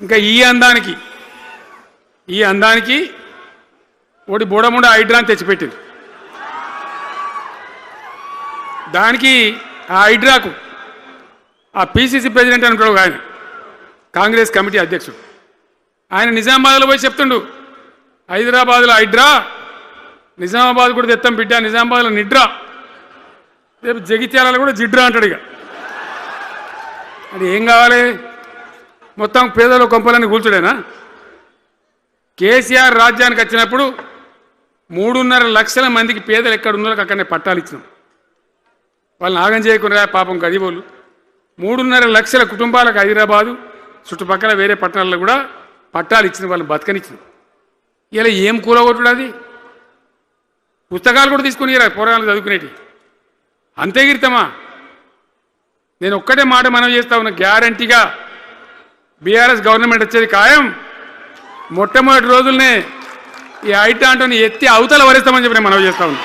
ఇంకా ఈ అందానికి ఒకటి బోడముండ హైడ్రాని తెచ్చిపెట్టింది. దానికి ఆ హైడ్రాకు ఆ పిసిసి ప్రెసిడెంట్ అనుకోడు ఆయన, కాంగ్రెస్ కమిటీ అధ్యక్షుడు, ఆయన నిజామాబాద్లో పోయి చెప్తుండు, హైదరాబాద్లో హైడ్రా, నిజామాబాద్ కూడా తెత్తాం బిడ్డ, నిజామాబాద్లో నిడ్రా, రేపు జగిత్యాలలో కూడా జిడ్రా అంటాడు. ఇక అది ఏం కావాలి? మొత్తం పేదల కొంపలని కూల్చుడేనా? కేసీఆర్ రాజ్యానికి వచ్చినప్పుడు 3.5 లక్షల మందికి పేదలు ఎక్కడ ఉన్నారో అక్కడనే పట్టాలు ఇచ్చినాం. వాళ్ళని ఆగం చేయకుండా పాపం గదిబోళ్ళు 3.5 లక్షల కుటుంబాలకు హైదరాబాదు చుట్టుపక్కల వేరే పట్టణాల్లో కూడా పట్టాలు ఇచ్చిన వాళ్ళని బతకనిచ్చినాం. ఇలా ఏం కూలగొట్టుడు? అది పుస్తకాలు కూడా తీసుకుని పోరాలు చదువుకునేటి అంతే గిరితమా? నేను ఒక్కటే మాట మనం చేస్తా ఉన్నా, గ్యారంటీగా బీఆర్ఎస్ గవర్నమెంట్ వచ్చేది ఖాయం. మొట్టమొదటి రోజులనే ఈ ఐటాంటోని ఎత్తి అవతల వరేస్తామని చెప్పి నేను మనం చేస్తా ఉన్నా.